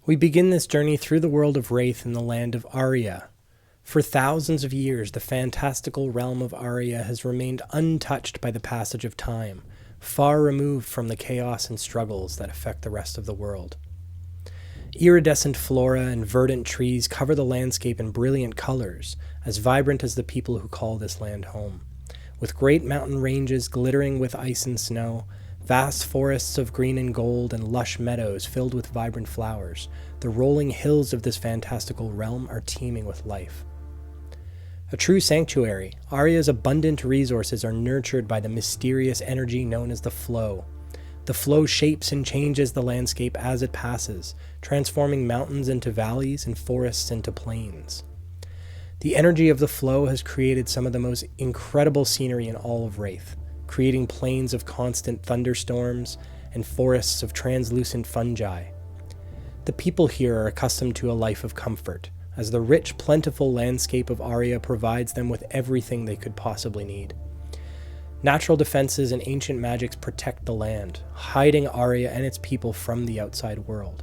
We begin this journey through the world of Wraith in the land of Aria. For thousands of years, the fantastical realm of Aria has remained untouched by the passage of time, far removed from the chaos and struggles that affect the rest of the world. Iridescent flora and verdant trees cover the landscape in brilliant colors, as vibrant as the people who call this land home. With great mountain ranges glittering with ice and snow, vast forests of green and gold, and lush meadows filled with vibrant flowers, the rolling hills of this fantastical realm are teeming with life. A true sanctuary, Aria's abundant resources are nurtured by the mysterious energy known as the flow. The flow shapes and changes the landscape as it passes, transforming mountains into valleys and forests into plains. The energy of the flow has created some of the most incredible scenery in all of Wraith, creating plains of constant thunderstorms and forests of translucent fungi. The people here are accustomed to a life of comfort, as the rich, plentiful landscape of Aria provides them with everything they could possibly need. Natural defenses and ancient magics protect the land, hiding Aria and its people from the outside world.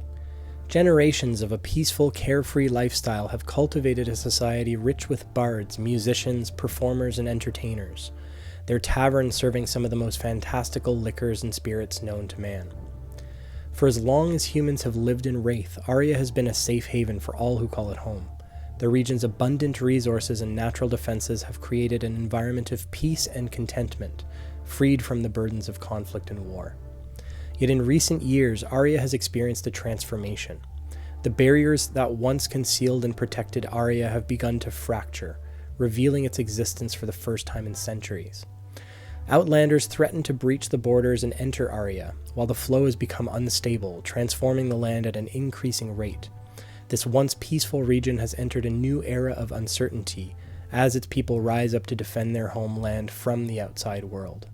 Generations of a peaceful, carefree lifestyle have cultivated a society rich with bards, musicians, performers, and entertainers, their taverns serving some of the most fantastical liquors and spirits known to man. For as long as humans have lived in Wraith, Aria has been a safe haven for all who call it home. The region's abundant resources and natural defenses have created an environment of peace and contentment, freed from the burdens of conflict and war. Yet in recent years, Aria has experienced a transformation. The barriers that once concealed and protected Aria have begun to fracture, revealing its existence for the first time in centuries. Outlanders threaten to breach the borders and enter Aria, while the flow has become unstable, transforming the land at an increasing rate. This once peaceful region has entered a new era of uncertainty, as its people rise up to defend their homeland from the outside world.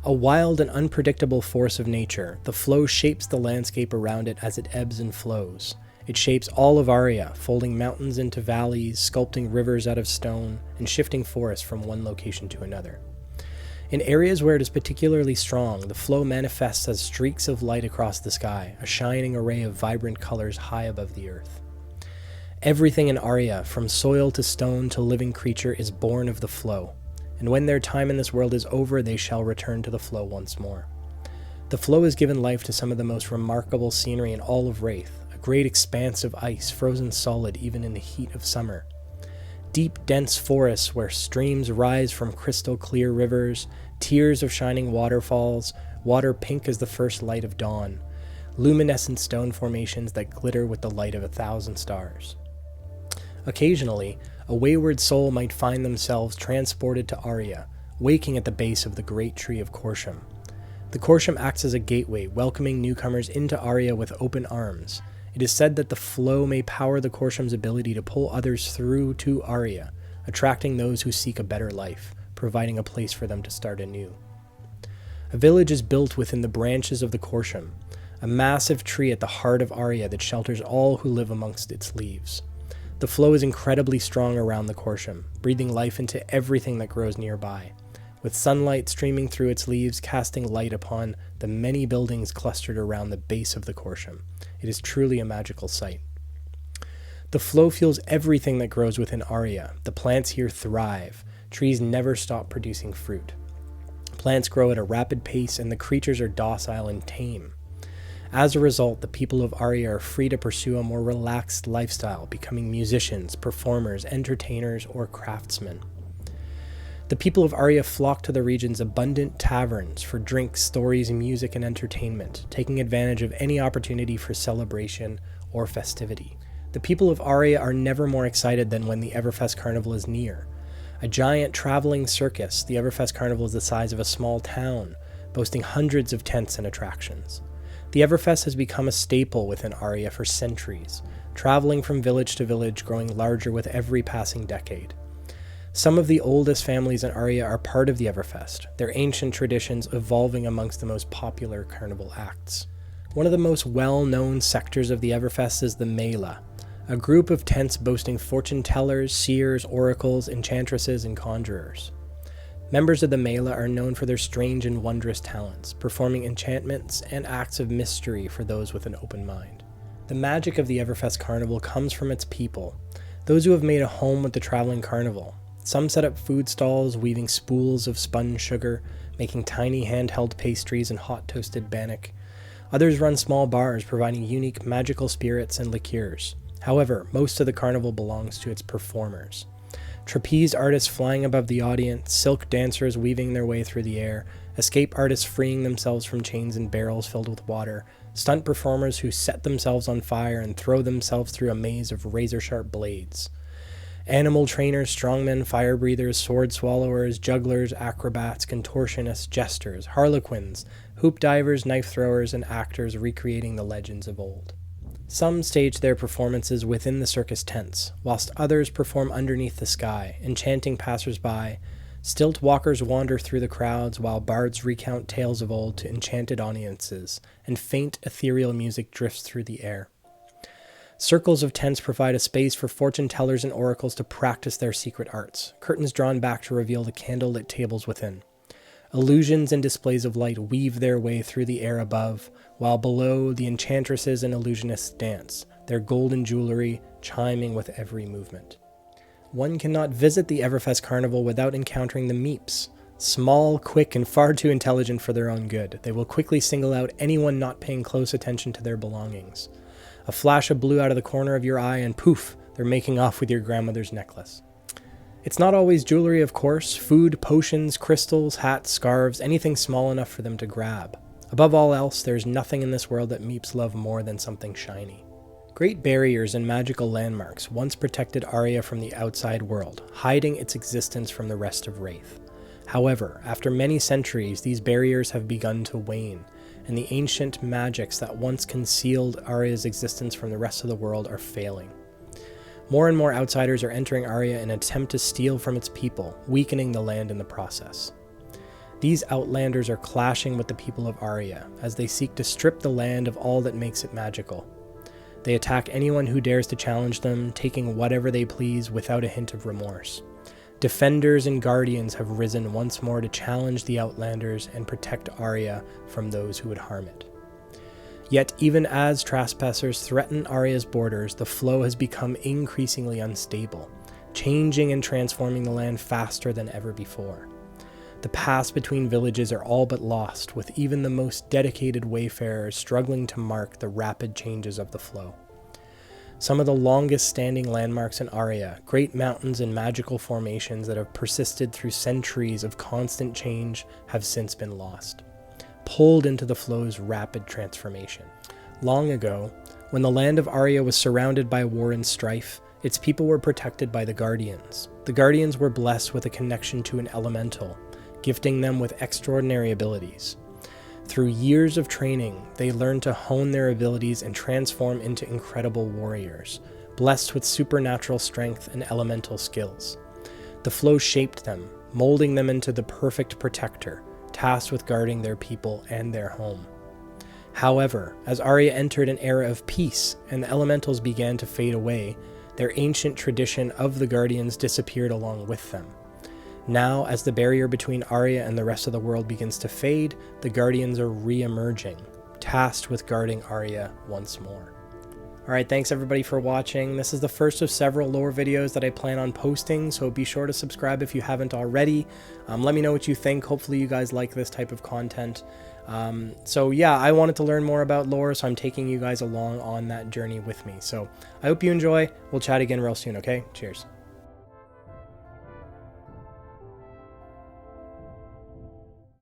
A wild and unpredictable force of nature, the flow shapes the landscape around it as it ebbs and flows. It shapes all of Aria, folding mountains into valleys, sculpting rivers out of stone, and shifting forests from one location to another. In areas where it is particularly strong, the flow manifests as streaks of light across the sky, a shining array of vibrant colors high above the earth. Everything in Aria, from soil to stone to living creature, is born of the flow, and when their time in this world is over, they shall return to the flow once more. The flow has given life to some of the most remarkable scenery in all of Wraith, a great expanse of ice frozen solid even in the heat of summer. Deep, dense forests where streams rise from crystal clear rivers, tiers of shining waterfalls, water pink as the first light of dawn, luminescent stone formations that glitter with the light of 1,000 stars. Occasionally, a wayward soul might find themselves transported to Aria, waking at the base of the great tree of Corsham. The Corsham acts as a gateway, welcoming newcomers into Aria with open arms. It is said that the flow may power the Corsham's ability to pull others through to Aria, attracting those who seek a better life, providing a place for them to start anew. A village is built within the branches of the Corsham, a massive tree at the heart of Aria that shelters all who live amongst its leaves. The flow is incredibly strong around the Corsham, breathing life into everything that grows nearby, with sunlight streaming through its leaves, casting light upon the many buildings clustered around the base of the Corsham. It is truly a magical sight. The flow fuels everything that grows within Aria. The plants here thrive. Trees never stop producing fruit. Plants grow at a rapid pace, and the creatures are docile and tame. As a result, the people of Aria are free to pursue a more relaxed lifestyle, becoming musicians, performers, entertainers, or craftsmen. The people of Aria flock to the region's abundant taverns for drinks, stories, music, and entertainment, taking advantage of any opportunity for celebration or festivity. The people of Aria are never more excited than when the Everfest Carnival is near. A giant traveling circus, the Everfest Carnival is the size of a small town, boasting hundreds of tents and attractions. The Everfest has become a staple within Aria for centuries, traveling from village to village, growing larger with every passing decade. Some of the oldest families in Aria are part of the Everfest, their ancient traditions evolving amongst the most popular carnival acts. One of the most well-known sectors of the Everfest is the Mela, a group of tents boasting fortune tellers, seers, oracles, enchantresses, and conjurers. Members of the Mela are known for their strange and wondrous talents, performing enchantments and acts of mystery for those with an open mind. The magic of the Everfest Carnival comes from its people, those who have made a home with the traveling carnival. Some set up food stalls, weaving spools of spun sugar, making tiny handheld pastries and hot toasted bannock. Others run small bars, providing unique magical spirits and liqueurs. However, most of the carnival belongs to its performers. Trapeze artists flying above the audience, silk dancers weaving their way through the air, escape artists freeing themselves from chains and barrels filled with water, stunt performers who set themselves on fire and throw themselves through a maze of razor-sharp blades. Animal trainers, strongmen, fire breathers, sword swallowers, jugglers, acrobats, contortionists, jesters, harlequins, hoop divers, knife throwers, and actors recreating the legends of old. Some stage their performances within the circus tents, whilst others perform underneath the sky, enchanting passers-by. Stilt walkers wander through the crowds, while bards recount tales of old to enchanted audiences, and faint ethereal music drifts through the air. Circles of tents provide a space for fortune tellers and oracles to practice their secret arts, curtains drawn back to reveal the candlelit tables within. Illusions and displays of light weave their way through the air above, while below the enchantresses and illusionists dance, their golden jewelry chiming with every movement. One cannot visit the Everfest Carnival without encountering the Meeps. Small, quick, and far too intelligent for their own good, they will quickly single out anyone not paying close attention to their belongings. A flash of blue out of the corner of your eye and poof, they're making off with your grandmother's necklace. It's not always jewelry, of course. Food, potions, crystals, hats, scarves, anything small enough for them to grab. Above all else, there's nothing in this world that Meeps love more than something shiny. Great barriers and magical landmarks once protected Aria from the outside world, hiding its existence from the rest of Wraith. However, after many centuries, these barriers have begun to wane, and the ancient magics that once concealed Aria's existence from the rest of the world are failing. More and more outsiders are entering Aria in an attempt to steal from its people, weakening the land in the process. These outlanders are clashing with the people of Aria, as they seek to strip the land of all that makes it magical. They attack anyone who dares to challenge them, taking whatever they please without a hint of remorse. Defenders and guardians have risen once more to challenge the outlanders and protect Aria from those who would harm it. Yet even as trespassers threaten Aria's borders, the flow has become increasingly unstable, changing and transforming the land faster than ever before. The paths between villages are all but lost, with even the most dedicated wayfarers struggling to mark the rapid changes of the flow. Some of the longest standing landmarks in Aria, great mountains and magical formations that have persisted through centuries of constant change, have since been lost, pulled into the flow's rapid transformation. Long ago, when the land of Aria was surrounded by war and strife, its people were protected by the Guardians. The Guardians were blessed with a connection to an elemental, gifting them with extraordinary abilities. Through years of training, they learned to hone their abilities and transform into incredible warriors, blessed with supernatural strength and elemental skills. The flow shaped them, molding them into the perfect protector, tasked with guarding their people and their home. However, as Aria entered an era of peace and the elementals began to fade away, their ancient tradition of the Guardians disappeared along with them. Now, as the barrier between Aria and the rest of the world begins to fade, the Guardians are re-emerging, tasked with guarding Aria once more. Alright, thanks everybody for watching. This is the first of several lore videos that I plan on posting, so be sure to subscribe if you haven't already. Let me know what you think. Hopefully you guys like this type of content. So yeah, I wanted to learn more about lore, so I'm taking you guys along on that journey with me. So I hope you enjoy. We'll chat again real soon, okay? Cheers.